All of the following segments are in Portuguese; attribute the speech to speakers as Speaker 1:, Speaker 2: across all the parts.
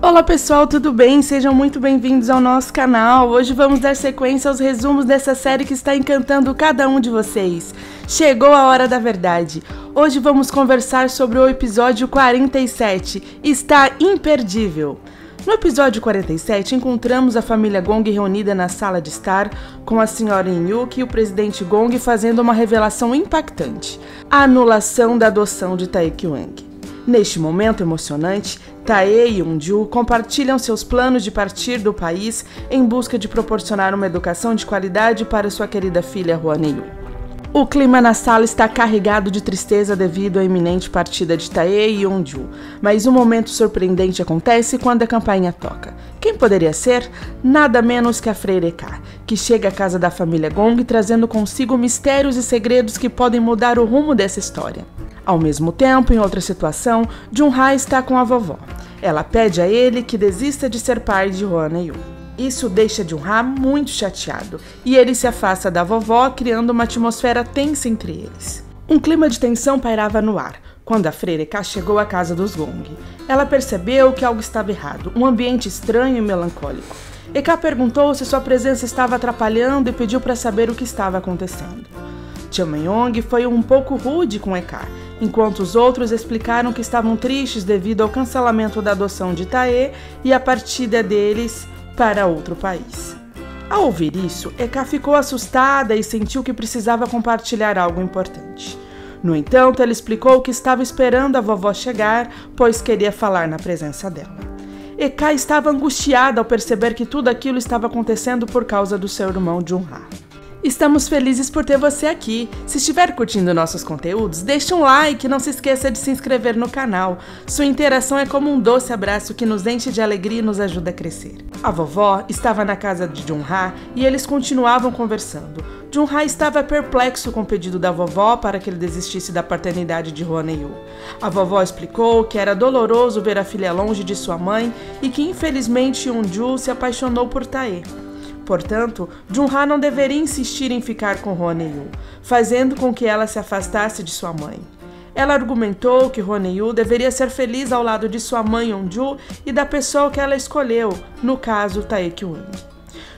Speaker 1: Olá pessoal, tudo bem? Sejam muito bem-vindos ao nosso canal. Hoje vamos dar sequência aos resumos dessa série que está encantando cada um de vocês. Chegou a hora da verdade. Hoje vamos conversar sobre o episódio 47. Está imperdível. No episódio 47, encontramos a família Gong reunida na sala de estar, com a senhora Inyuki e o presidente Gong fazendo uma revelação impactante: a anulação da adoção de Tae Kyung. Neste momento emocionante, Tae e Eunju compartilham seus planos de partir do país em busca de proporcionar uma educação de qualidade para sua querida filha Hwaneyu. O clima na sala está carregado de tristeza devido à iminente partida de Tae e Eunju, mas um momento surpreendente acontece quando a campainha toca. Quem poderia ser? Nada menos que a Freire K, que chega à casa da família Gong trazendo consigo mistérios e segredos que podem mudar o rumo dessa história. Ao mesmo tempo, em outra situação, Jun-ha está com a vovó. Ela pede a ele que desista de ser pai de Hwaneyu. Isso deixa Jun-ha muito chateado, e ele se afasta da vovó, criando uma atmosfera tensa entre eles. Um clima de tensão pairava no ar, quando a Freire K chegou à casa dos Gong. Ela percebeu que algo estava errado, um ambiente estranho e melancólico. Eka perguntou se sua presença estava atrapalhando e pediu para saber o que estava acontecendo. Chamayong foi um pouco rude com Eka, enquanto os outros explicaram que estavam tristes devido ao cancelamento da adoção de Tae e a partida deles para outro país. Ao ouvir isso, Eka ficou assustada e sentiu que precisava compartilhar algo importante. No entanto, ela explicou que estava esperando a vovó chegar, pois queria falar na presença dela. Eka estava angustiada ao perceber que tudo aquilo estava acontecendo por causa do seu irmão Jun-ha. Estamos felizes por ter você aqui. Se estiver curtindo nossos conteúdos, deixe um like e não se esqueça de se inscrever no canal. Sua interação é como um doce abraço que nos enche de alegria e nos ajuda a crescer. A vovó estava na casa de Jun-ha e eles continuavam conversando. Jun-ha estava perplexo com o pedido da vovó para que ele desistisse da paternidade de Hwaneyu. A vovó explicou que era doloroso ver a filha longe de sua mãe e que infelizmente Eunju se apaixonou por Tae. Portanto, Jun-ha não deveria insistir em ficar com Hwaneyu, fazendo com que ela se afastasse de sua mãe. Ela argumentou que Hwaneyu deveria ser feliz ao lado de sua mãe Eunju e da pessoa que ela escolheu, no caso Tae Kyung.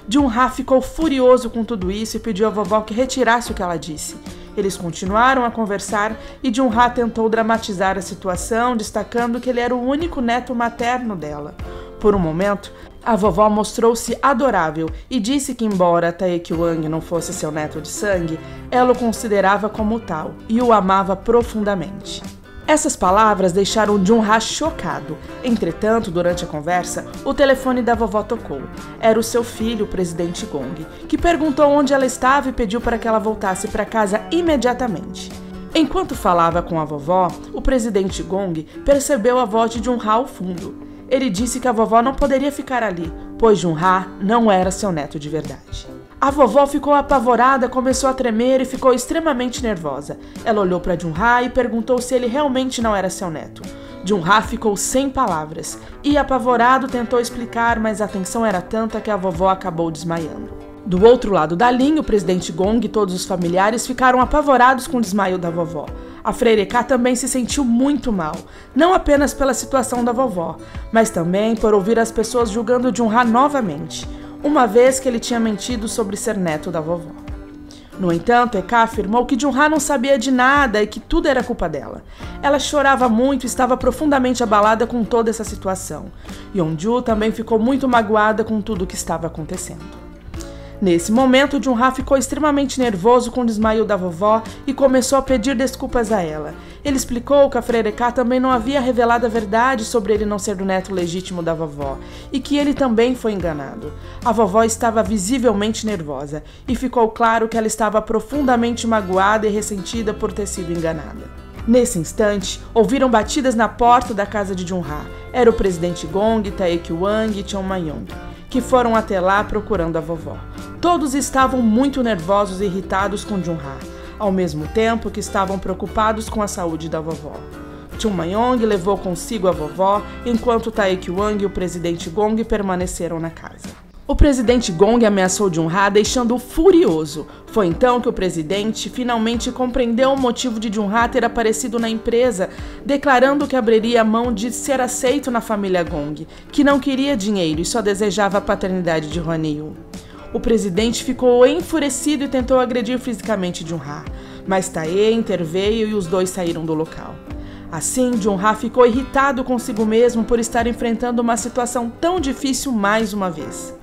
Speaker 1: Jun-ha ficou furioso com tudo isso e pediu à vovó que retirasse o que ela disse. Eles continuaram a conversar e Jun-ha tentou dramatizar a situação, destacando que ele era o único neto materno dela. Por um momento, a vovó mostrou-se adorável e disse que, embora Tae Kyung não fosse seu neto de sangue, ela o considerava como tal e o amava profundamente. Essas palavras deixaram Jun-ha chocado. Entretanto, durante a conversa, o telefone da vovó tocou. Era o seu filho, o presidente Gong, que perguntou onde ela estava e pediu para que ela voltasse para casa imediatamente. Enquanto falava com a vovó, o presidente Gong percebeu a voz de Jun-ha ao fundo. Ele disse que a vovó não poderia ficar ali, pois Jun-ha não era seu neto de verdade. A vovó ficou apavorada, começou a tremer e ficou extremamente nervosa. Ela olhou para Jun-ha e perguntou se ele realmente não era seu neto. Jun-ha ficou sem palavras e, apavorado, tentou explicar, mas a tensão era tanta que a vovó acabou desmaiando. Do outro lado da linha, o presidente Gong e todos os familiares ficaram apavorados com o desmaio da vovó. A Freire K também se sentiu muito mal, não apenas pela situação da vovó, mas também por ouvir as pessoas julgando Jun-ha novamente, uma vez que ele tinha mentido sobre ser neto da vovó. No entanto, Eka afirmou que Jun-ha não sabia de nada e que tudo era culpa dela. Ela chorava muito e estava profundamente abalada com toda essa situação. Eunju também ficou muito magoada com tudo o que estava acontecendo. Nesse momento, Jun-ha ficou extremamente nervoso com o desmaio da vovó e começou a pedir desculpas a ela. Ele explicou que a Freire K também não havia revelado a verdade sobre ele não ser o neto legítimo da vovó e que ele também foi enganado. A vovó estava visivelmente nervosa e ficou claro que ela estava profundamente magoada e ressentida por ter sido enganada. Nesse instante, ouviram batidas na porta da casa de Jun-ha. Era o presidente Gong, Tae Kyung e Chamayong, que foram até lá procurando a vovó. Todos estavam muito nervosos e irritados com Jun-ha, ao mesmo tempo que estavam preocupados com a saúde da vovó. Chamayong levou consigo a vovó, enquanto Tae Kyung e o presidente Gong permaneceram na casa. O presidente Gong ameaçou Jun-ha, deixando-o furioso. Foi então que o presidente finalmente compreendeu o motivo de Jun-ha ter aparecido na empresa, declarando que abriria mão de ser aceito na família Gong, que não queria dinheiro e só desejava a paternidade de Hwan-Yu. O presidente ficou enfurecido e tentou agredir fisicamente Jun-ha, mas Tae interveio e os dois saíram do local. Assim, Jun-ha ficou irritado consigo mesmo por estar enfrentando uma situação tão difícil mais uma vez.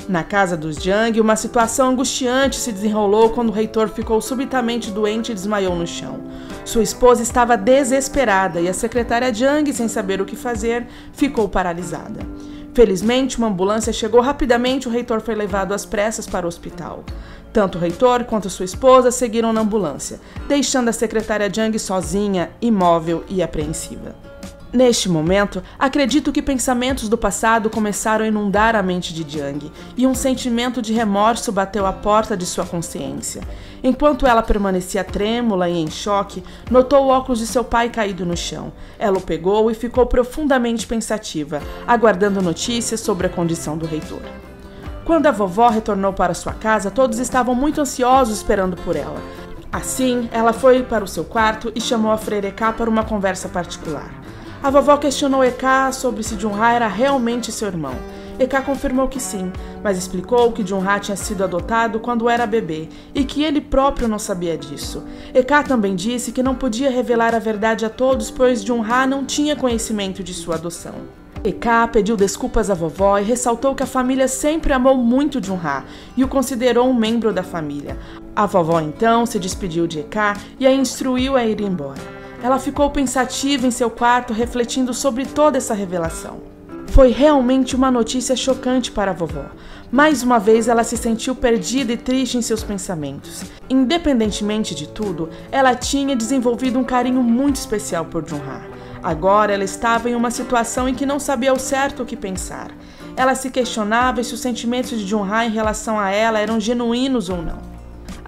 Speaker 1: Na casa dos Jang, uma situação angustiante se desenrolou quando o reitor ficou subitamente doente e desmaiou no chão. Sua esposa estava desesperada e a secretária Jang, sem saber o que fazer, ficou paralisada. Felizmente, uma ambulância chegou rapidamente e o reitor foi levado às pressas para o hospital. Tanto o reitor quanto sua esposa seguiram na ambulância, deixando a secretária Jang sozinha, imóvel e apreensiva. Neste momento, acredito que pensamentos do passado começaram a inundar a mente de Jang, e um sentimento de remorso bateu à porta de sua consciência. Enquanto ela permanecia trêmula e em choque, notou o óculos de seu pai caído no chão. Ela o pegou e ficou profundamente pensativa, aguardando notícias sobre a condição do reitor. Quando a vovó retornou para sua casa, todos estavam muito ansiosos esperando por ela. Assim, ela foi para o seu quarto e chamou a freira Eka para uma conversa particular. A vovó questionou Eka sobre se Jun-ha era realmente seu irmão. Eka confirmou que sim, mas explicou que Jun-ha tinha sido adotado quando era bebê e que ele próprio não sabia disso. Eka também disse que não podia revelar a verdade a todos, pois Jun-ha não tinha conhecimento de sua adoção. Eka pediu desculpas à vovó e ressaltou que a família sempre amou muito Jun-ha e o considerou um membro da família. A vovó então se despediu de Eka e a instruiu a ir embora. Ela ficou pensativa em seu quarto, refletindo sobre toda essa revelação. Foi realmente uma notícia chocante para a vovó. Mais uma vez, ela se sentiu perdida e triste em seus pensamentos. Independentemente de tudo, ela tinha desenvolvido um carinho muito especial por Jun-ha. Agora, ela estava em uma situação em que não sabia ao certo o que pensar. Ela se questionava se os sentimentos de Jun-ha em relação a ela eram genuínos ou não.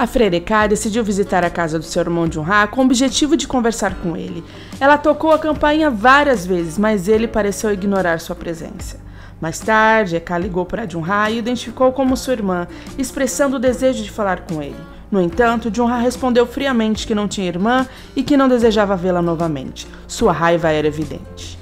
Speaker 1: A freira Eka decidiu visitar a casa do seu irmão Jun-ha com o objetivo de conversar com ele. Ela tocou a campainha várias vezes, mas ele pareceu ignorar sua presença. Mais tarde, Eka ligou para Jun-ha e identificou como sua irmã, expressando o desejo de falar com ele. No entanto, Jun-ha respondeu friamente que não tinha irmã e que não desejava vê-la novamente. Sua raiva era evidente.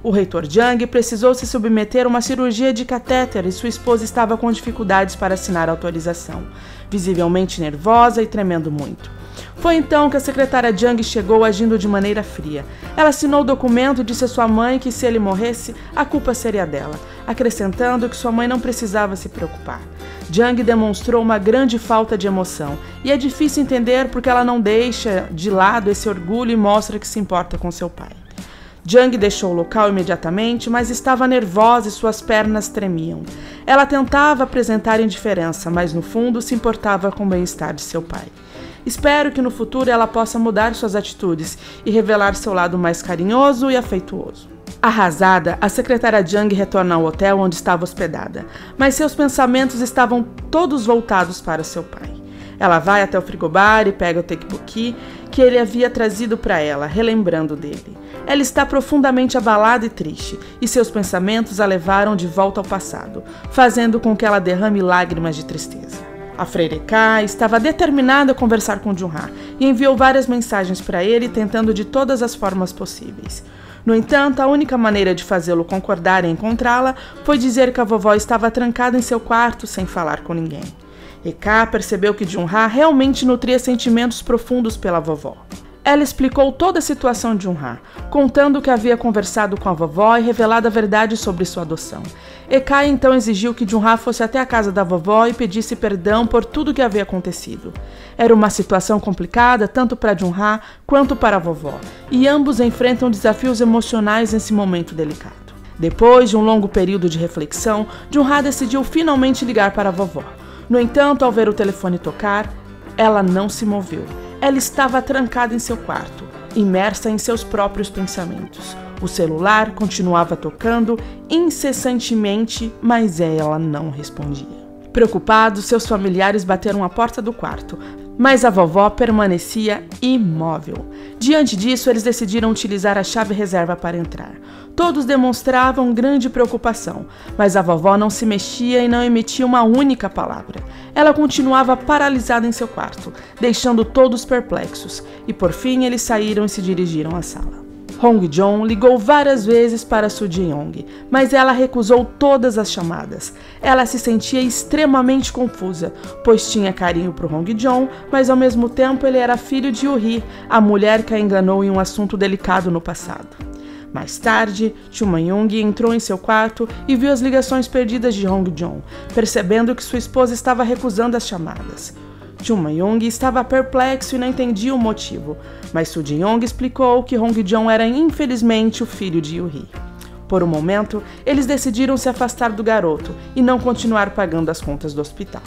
Speaker 1: O reitor Jang precisou se submeter a uma cirurgia de catéter e sua esposa estava com dificuldades para assinar a autorização, visivelmente nervosa e tremendo muito. Foi então que a secretária Jang chegou agindo de maneira fria. Ela assinou o documento e disse a sua mãe que se ele morresse, a culpa seria dela, acrescentando que sua mãe não precisava se preocupar. Jang demonstrou uma grande falta de emoção, e é difícil entender porque ela não deixa de lado esse orgulho e mostra que se importa com seu pai. Jang deixou o local imediatamente, mas estava nervosa e suas pernas tremiam. Ela tentava apresentar indiferença, mas no fundo se importava com o bem-estar de seu pai. Espero que no futuro ela possa mudar suas atitudes e revelar seu lado mais carinhoso e afetuoso. Arrasada, a secretária Jang retorna ao hotel onde estava hospedada, mas seus pensamentos estavam todos voltados para seu pai. Ela vai até o frigobar e pega o tteokbokki que ele havia trazido para ela, relembrando dele. Ela está profundamente abalada e triste, e seus pensamentos a levaram de volta ao passado, fazendo com que ela derrame lágrimas de tristeza. A freira Eka estava determinada a conversar com Jun-ha e enviou várias mensagens para ele, tentando de todas as formas possíveis. No entanto, a única maneira de fazê-lo concordar em encontrá-la foi dizer que a vovó estava trancada em seu quarto sem falar com ninguém. Eka percebeu que Jun-ha realmente nutria sentimentos profundos pela vovó. Ela explicou toda a situação de Jun-ha, contando que havia conversado com a vovó e revelado a verdade sobre sua adoção. Eka então exigiu que Jun-ha fosse até a casa da vovó e pedisse perdão por tudo o que havia acontecido. Era uma situação complicada tanto para Jun-ha quanto para a vovó, e ambos enfrentam desafios emocionais nesse momento delicado. Depois de um longo período de reflexão, Jun-ha decidiu finalmente ligar para a vovó. No entanto, ao ver o telefone tocar, ela não se moveu. Ela estava trancada em seu quarto, imersa em seus próprios pensamentos. O celular continuava tocando incessantemente, mas ela não respondia. Preocupados, seus familiares bateram à porta do quarto. Mas a vovó permanecia imóvel. Diante disso, eles decidiram utilizar a chave reserva para entrar. Todos demonstravam grande preocupação, mas a vovó não se mexia e não emitia uma única palavra. Ela continuava paralisada em seu quarto, deixando todos perplexos, e por fim eles saíram e se dirigiram à sala. Hong Jong ligou várias vezes para Su Ji-young, mas ela recusou todas as chamadas. Ela se sentia extremamente confusa, pois tinha carinho por Hong Jong, mas ao mesmo tempo ele era filho de Yoo-hee, a mulher que a enganou em um assunto delicado no passado. Mais tarde, Chu Man-young entrou em seu quarto e viu as ligações perdidas de Hong Jong, percebendo que sua esposa estava recusando as chamadas. Chu Man-young estava perplexo e não entendia o motivo, mas Su Ji-young explicou que Hong Jong era infelizmente o filho de Yoo-hee. Por um momento, eles decidiram se afastar do garoto e não continuar pagando as contas do hospital.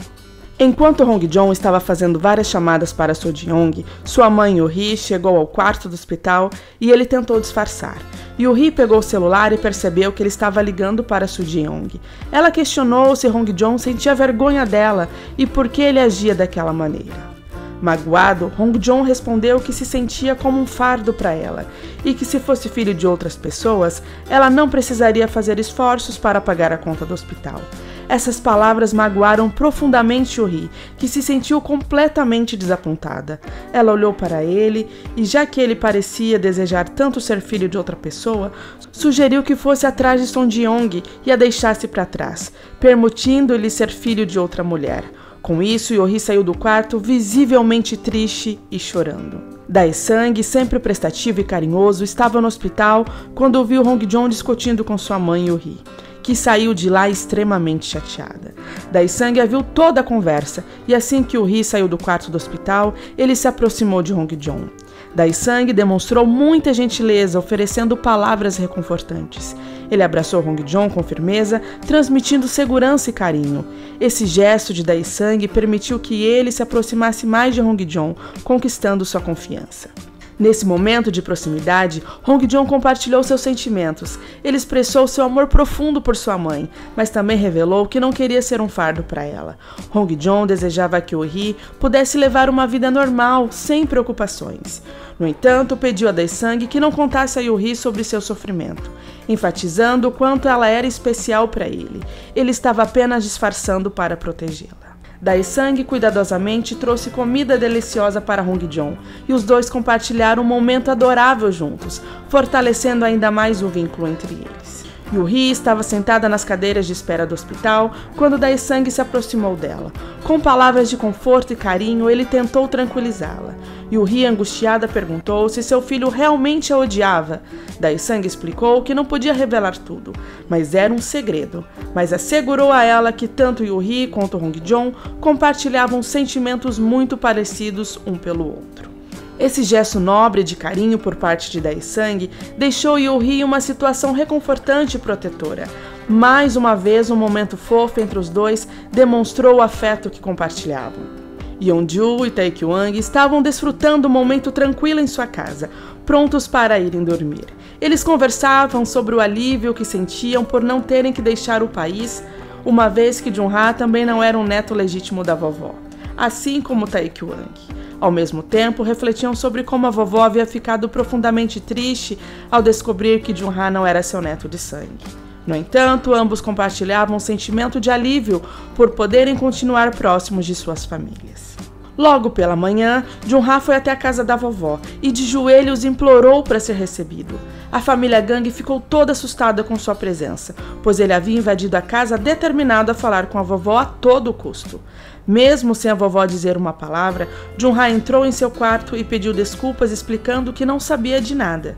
Speaker 1: Enquanto Hong Jong estava fazendo várias chamadas para Su Ji-young, sua mãe Yoo-hee chegou ao quarto do hospital e ele tentou disfarçar. Yoo-hee pegou o celular e percebeu que ele estava ligando para Su Ji-young. Ela questionou se Hong Jong sentia vergonha dela e por que ele agia daquela maneira. Magoado, Hong Jong respondeu que se sentia como um fardo para ela e que se fosse filho de outras pessoas, ela não precisaria fazer esforços para pagar a conta do hospital. Essas palavras magoaram profundamente Yoo-hee, que se sentiu completamente desapontada. Ela olhou para ele e, já que ele parecia desejar tanto ser filho de outra pessoa, sugeriu que fosse atrás de Song Ji-young e a deixasse para trás, permitindo-lhe ser filho de outra mulher. Com isso, Yoo-hee saiu do quarto visivelmente triste e chorando. Dae-sang, sempre prestativo e carinhoso, estava no hospital quando viu Hong Jong discutindo com sua mãe Yoo-hee, que saiu de lá extremamente chateada. Dae-sang viu toda a conversa e assim que Yoo-hee saiu do quarto do hospital, ele se aproximou de Hong Jong. Dae-sang demonstrou muita gentileza, oferecendo palavras reconfortantes. Ele abraçou Hong Jong com firmeza, transmitindo segurança e carinho. Esse gesto de Dae-sang permitiu que ele se aproximasse mais de Hong Jong, conquistando sua confiança. Nesse momento de proximidade, Hong Jong compartilhou seus sentimentos. Ele expressou seu amor profundo por sua mãe, mas também revelou que não queria ser um fardo para ela. Hong Jong desejava que Yoo-hee pudesse levar uma vida normal, sem preocupações. No entanto, pediu a Dae-sang que não contasse a Yoo-hee sobre seu sofrimento, enfatizando o quanto ela era especial para ele. Ele estava apenas disfarçando para protegê-la. Dae-sang cuidadosamente trouxe comida deliciosa para Hong Jong e os dois compartilharam um momento adorável juntos, fortalecendo ainda mais o vínculo entre eles. Yoo-hee estava sentada nas cadeiras de espera do hospital quando Dae-sang se aproximou dela. Com palavras de conforto e carinho, ele tentou tranquilizá-la. Yoo-hee, angustiada, perguntou se seu filho realmente a odiava. Dae-sang explicou que não podia revelar tudo, mas era um segredo. Mas assegurou a ela que tanto Yoo-hee quanto Hong Jong compartilhavam sentimentos muito parecidos um pelo outro. Esse gesto nobre de carinho por parte de Dae-sang deixou Yoo-hee em uma situação reconfortante e protetora. Mais uma vez, um momento fofo entre os dois demonstrou o afeto que compartilhavam. Yeon-ju e Tae-kyung estavam desfrutando um momento tranquilo em sua casa, prontos para irem dormir. Eles conversavam sobre o alívio que sentiam por não terem que deixar o país, uma vez que Jung-ha também não era um neto legítimo da vovó, assim como Tae-kyung. Ao mesmo tempo, refletiam sobre como a vovó havia ficado profundamente triste ao descobrir que Jung-ha não era seu neto de sangue. No entanto, ambos compartilhavam um sentimento de alívio por poderem continuar próximos de suas famílias. Logo pela manhã, Jung-ha foi até a casa da vovó e de joelhos implorou para ser recebido. A família Gang ficou toda assustada com sua presença, pois ele havia invadido a casa determinado a falar com a vovó a todo custo. Mesmo sem a vovó dizer uma palavra, Jung-ha entrou em seu quarto e pediu desculpas explicando que não sabia de nada.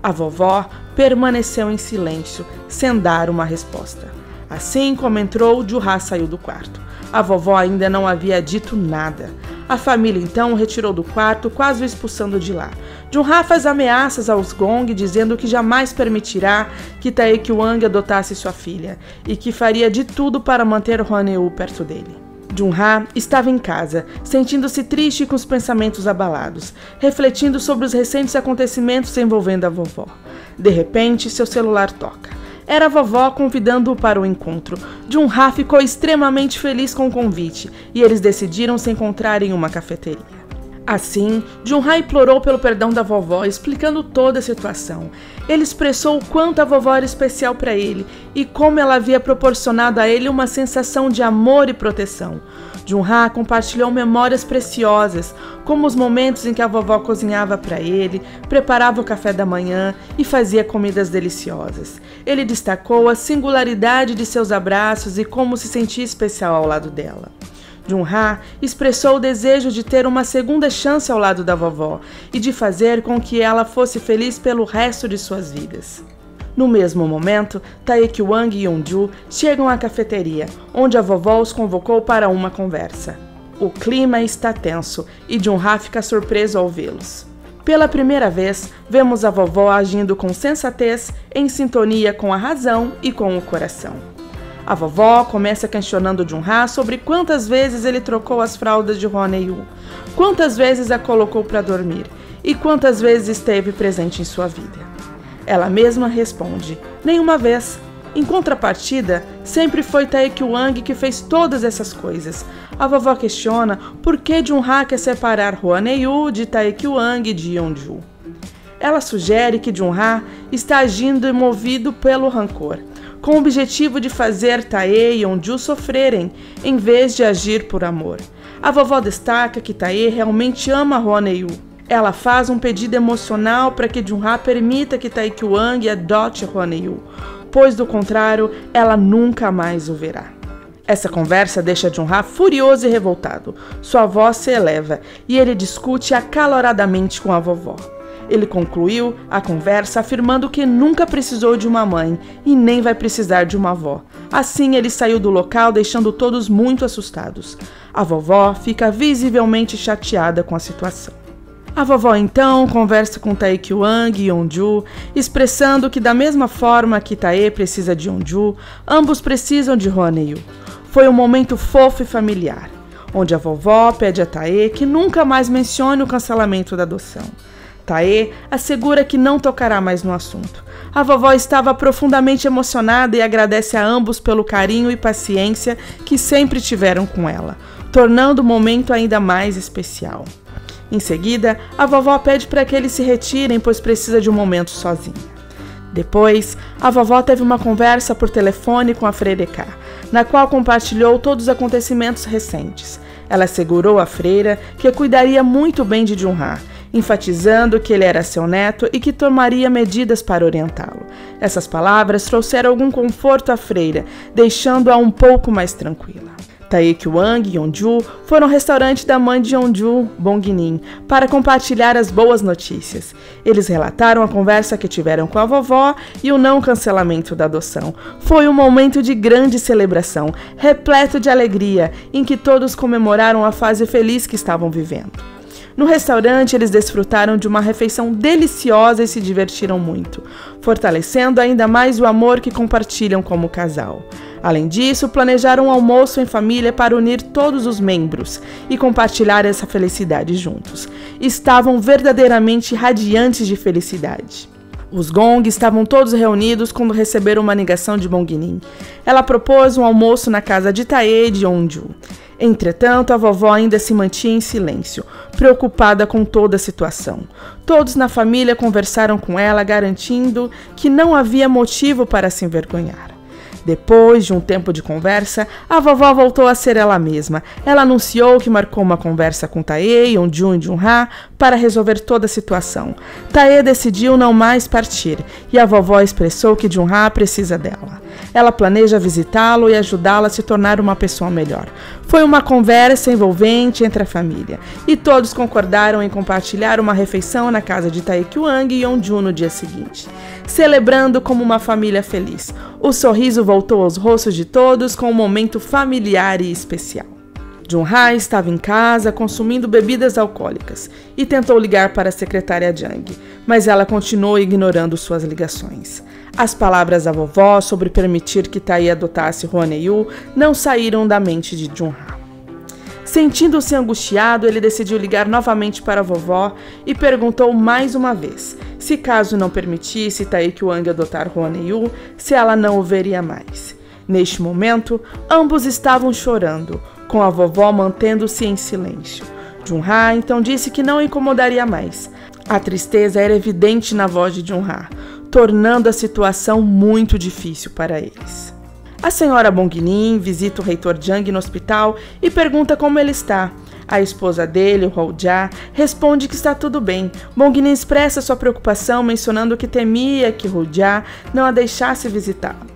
Speaker 1: A vovó permaneceu em silêncio, sem dar uma resposta. Assim como entrou, Jung-ha saiu do quarto. A vovó ainda não havia dito nada. A família então o retirou do quarto, quase o expulsando de lá. Jung-ha faz ameaças aos Gong, dizendo que jamais permitirá que Tae-kyung adotasse sua filha e que faria de tudo para manter Hwan-eul perto dele. Jung-ha estava em casa, sentindo-se triste e com os pensamentos abalados, refletindo sobre os recentes acontecimentos envolvendo a vovó. De repente, seu celular toca. Era a vovó convidando-o para o encontro. Jun-ha ficou extremamente feliz com o convite e eles decidiram se encontrar em uma cafeteria. Assim, Jun-ha implorou pelo perdão da vovó, explicando toda a situação. Ele expressou o quanto a vovó era especial para ele e como ela havia proporcionado a ele uma sensação de amor e proteção. Jun-ha compartilhou memórias preciosas, como os momentos em que a vovó cozinhava para ele, preparava o café da manhã e fazia comidas deliciosas. Ele destacou a singularidade de seus abraços e como se sentia especial ao lado dela. Jun-ha expressou o desejo de ter uma segunda chance ao lado da vovó e de fazer com que ela fosse feliz pelo resto de suas vidas. No mesmo momento, Tae-Kyung e Yeon-ju chegam à cafeteria, onde a vovó os convocou para uma conversa. O clima está tenso e Jun-ha fica surpreso ao vê-los. Pela primeira vez, vemos a vovó agindo com sensatez, em sintonia com a razão e com o coração. A vovó começa questionando Jun-ha sobre quantas vezes ele trocou as fraldas de Hwon-hee-yu, quantas vezes a colocou para dormir e quantas vezes esteve presente em sua vida. Ela mesma responde, nenhuma vez. Em contrapartida, sempre foi Tae-Kyung que fez todas essas coisas. A vovó questiona por que Jun-ha quer separar Hwon-hee-yu de Tae-Kyung e de Yeon-ju. Ela sugere que Jun-ha está agindo movido pelo rancor, com o objetivo de fazer Tae e Yeon-ju sofrerem, em vez de agir por amor. A vovó destaca que Tae realmente ama Hwon-hee-yu. Ela faz um pedido emocional para que Jun-ha permita que Tae-Kyung adote Hwon-hee-yu, pois do contrário, ela nunca mais o verá. Essa conversa deixa Jun-ha furioso e revoltado. Sua voz se eleva e ele discute acaloradamente com a vovó. Ele concluiu a conversa afirmando que nunca precisou de uma mãe e nem vai precisar de uma avó. Assim, ele saiu do local, deixando todos muito assustados. A vovó fica visivelmente chateada com a situação. A vovó então conversa com Tae-Kyung e Yeon-ju, expressando que da mesma forma que Tae precisa de Yeon-ju, ambos precisam de Hwon-hee-yu. Foi um momento fofo e familiar, onde a vovó pede a Tae que nunca mais mencione o cancelamento da adoção. Tae assegura que não tocará mais no assunto. A vovó estava profundamente emocionada e agradece a ambos pelo carinho e paciência que sempre tiveram com ela, tornando o momento ainda mais especial. Em seguida, a vovó pede para que eles se retirem, pois precisa de um momento sozinha. Depois, a vovó teve uma conversa por telefone com a freira K, na qual compartilhou todos os acontecimentos recentes. Ela assegurou à freira que cuidaria muito bem de Jun-ha, enfatizando que ele era seu neto e que tomaria medidas para orientá-lo. Essas palavras trouxeram algum conforto à freira, deixando-a um pouco mais tranquila. Tae-Kyung e Yeon-ju foram ao restaurante da mãe de Yeon-ju, Bong-nin, para compartilhar as boas notícias. Eles relataram a conversa que tiveram com a vovó e o não cancelamento da adoção. Foi um momento de grande celebração, repleto de alegria, em que todos comemoraram a fase feliz que estavam vivendo. No restaurante, eles desfrutaram de uma refeição deliciosa e se divertiram muito, fortalecendo ainda mais o amor que compartilham como casal. Além disso, planejaram um almoço em família para unir todos os membros e compartilhar essa felicidade juntos. Estavam verdadeiramente radiantes de felicidade. Os Gong estavam todos reunidos quando receberam uma ligação de Bong-nin. Ela propôs um almoço na casa de Tae e de Yeon-ju. Entretanto, a vovó ainda se mantinha em silêncio, preocupada com toda a situação. Todos na família conversaram com ela, garantindo que não havia motivo para se envergonhar. Depois de um tempo de conversa, a vovó voltou a ser ela mesma. Ela anunciou que marcou uma conversa com Tae, Yeon-ju e Jun-ha para resolver toda a situação. Tae decidiu não mais partir e a vovó expressou que Jun-ha precisa dela. Ela planeja visitá-lo e ajudá-lo a se tornar uma pessoa melhor. Foi uma conversa envolvente entre a família e todos concordaram em compartilhar uma refeição na casa de Tae-Kyung e Yeon-ju no dia seguinte, celebrando como uma família feliz. O sorriso voltou aos rostos de todos com um momento familiar e especial. Jun-ha estava em casa consumindo bebidas alcoólicas e tentou ligar para a secretária Jang, mas ela continuou ignorando suas ligações. As palavras da vovó sobre permitir que Tae adotasse Hwon-hee-yu não saíram da mente de Jun-ha. Sentindo-se angustiado, ele decidiu ligar novamente para a vovó e perguntou mais uma vez se, caso não permitisse Taekyuang adotar Hwoneo, se ela não o veria mais. Neste momento, ambos estavam chorando, com a vovó mantendo-se em silêncio. Jun-ha então disse que não incomodaria mais. A tristeza era evidente na voz de Jun-ha, tornando a situação muito difícil para eles. A senhora Bong-nin visita o reitor Jang no hospital e pergunta como ele está. A esposa dele, Ho-ja, responde que está tudo bem. Bong-nin expressa sua preocupação, mencionando que temia que Ho-ja não a deixasse visitá-lo.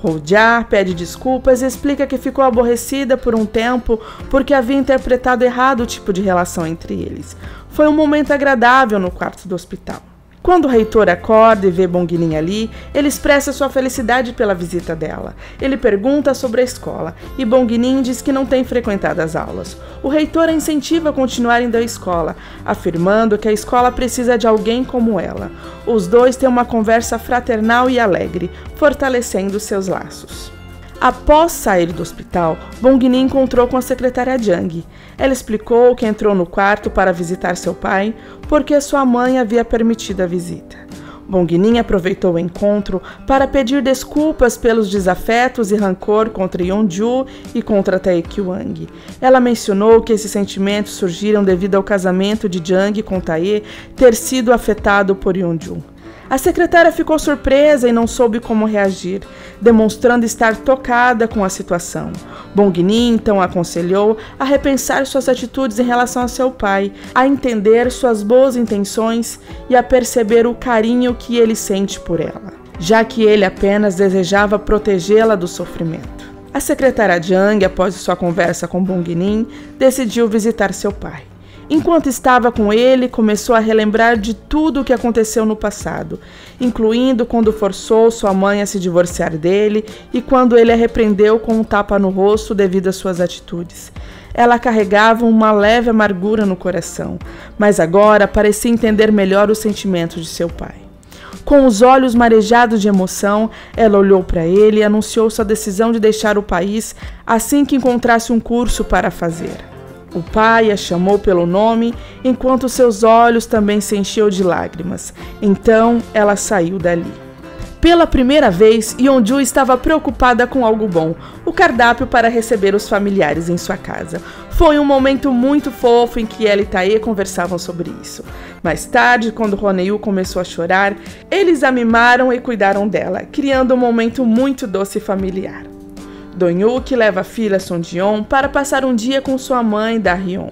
Speaker 1: Ho-ja pede desculpas e explica que ficou aborrecida por um tempo porque havia interpretado errado o tipo de relação entre eles. Foi um momento agradável no quarto do hospital. Quando o reitor acorda e vê Bong-nin ali, ele expressa sua felicidade pela visita dela. Ele pergunta sobre a escola e Bong-nin diz que não tem frequentado as aulas. O reitor a incentiva a continuar indo à escola, afirmando que a escola precisa de alguém como ela. Os dois têm uma conversa fraternal e alegre, fortalecendo seus laços. Após sair do hospital, Bong-nin encontrou com a secretária Jang. Ela explicou que entrou no quarto para visitar seu pai, porque sua mãe havia permitido a visita. Bong-nin aproveitou o encontro para pedir desculpas pelos desafetos e rancor contra Yeonju e contra Taekyuang. Ela mencionou que esses sentimentos surgiram devido ao casamento de Jang com Tae ter sido afetado por Yeonju. A secretária ficou surpresa e não soube como reagir, demonstrando estar tocada com a situação. Bong-nin então aconselhou a repensar suas atitudes em relação a seu pai, a entender suas boas intenções e a perceber o carinho que ele sente por ela, já que ele apenas desejava protegê-la do sofrimento. A secretária Jang, após sua conversa com Bong-nin, decidiu visitar seu pai. Enquanto estava com ele, começou a relembrar de tudo o que aconteceu no passado, incluindo quando forçou sua mãe a se divorciar dele e quando ele a repreendeu com um tapa no rosto devido às suas atitudes. Ela carregava uma leve amargura no coração, mas agora parecia entender melhor os sentimentos de seu pai. Com os olhos marejados de emoção, ela olhou para ele e anunciou sua decisão de deixar o país assim que encontrasse um curso para fazer. O pai a chamou pelo nome, enquanto seus olhos também se encheu de lágrimas. Então, ela saiu dali. Pela primeira vez, Yeonju estava preocupada com algo bom, o cardápio para receber os familiares em sua casa. Foi um momento muito fofo em que ela e Tae conversavam sobre isso. Mais tarde, quando Hwoneo começou a chorar, eles a mimaram e cuidaram dela, criando um momento muito doce e familiar. Dong-hyuk leva a filha Sonjeon para passar um dia com sua mãe, Da-hyun.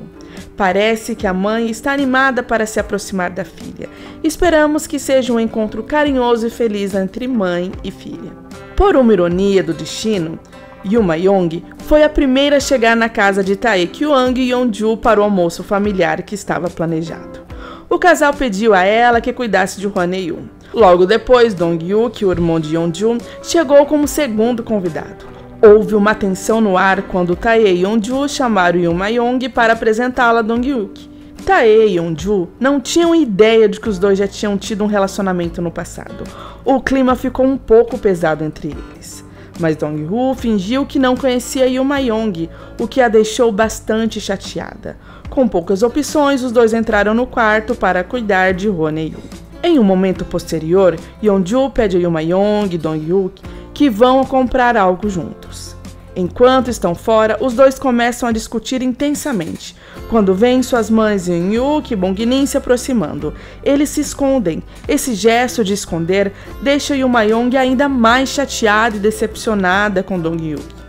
Speaker 1: Parece que a mãe está animada para se aproximar da filha. Esperamos que seja um encontro carinhoso e feliz entre mãe e filha. Por uma ironia do destino, Yuma-yong foi a primeira a chegar na casa de Taekyuang e Yeonju para o almoço familiar que estava planejado. O casal pediu a ela que cuidasse de Hwoneo. Logo depois, Dong-hyuk, o irmão de Yeonju, chegou como segundo convidado. Houve uma tensão no ar quando Tae e Yeonju chamaram Yuma-yong para apresentá-la a Dong-hyuk. Tae e Yeonju não tinham ideia de que os dois já tinham tido um relacionamento no passado. O clima ficou um pouco pesado entre eles. Mas Dong-hyuk fingiu que não conhecia Yuma-yong, o que a deixou bastante chateada. Com poucas opções, os dois entraram no quarto para cuidar de Hwoneo. Em um momento posterior, Yeonju pede a Yuma-yong e Dong-hyuk que vão comprar algo juntos. Enquanto estão fora, os dois começam a discutir intensamente. Quando veem suas mães Yeon-hyuk e Bong-nin se aproximando, eles se escondem. Esse gesto de esconder deixa Yuma-yong ainda mais chateada e decepcionada com Dong-hyuk.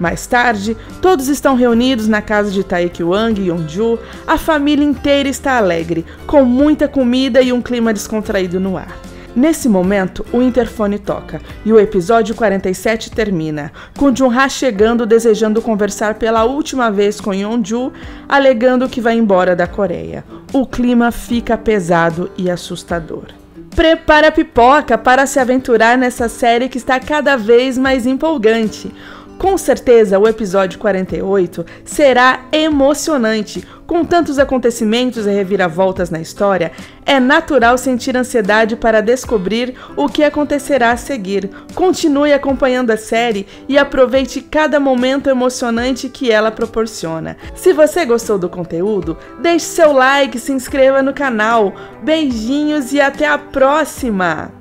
Speaker 1: Mais tarde, todos estão reunidos na casa de Taekyuang e Yeonju. A família inteira está alegre, com muita comida e um clima descontraído no ar. Nesse momento, o interfone toca e o episódio 47 termina, com Jun-ha chegando desejando conversar pela última vez com Yeonju, alegando que vai embora da Coreia. O clima fica pesado e assustador. Prepara a pipoca para se aventurar nessa série que está cada vez mais empolgante. Com certeza, o episódio 48 será emocionante, Com tantos acontecimentos e reviravoltas na história, é natural sentir ansiedade para descobrir o que acontecerá a seguir. Continue acompanhando a série e aproveite cada momento emocionante que ela proporciona. Se você gostou do conteúdo, deixe seu like, se inscreva no canal. Beijinhos e até a próxima!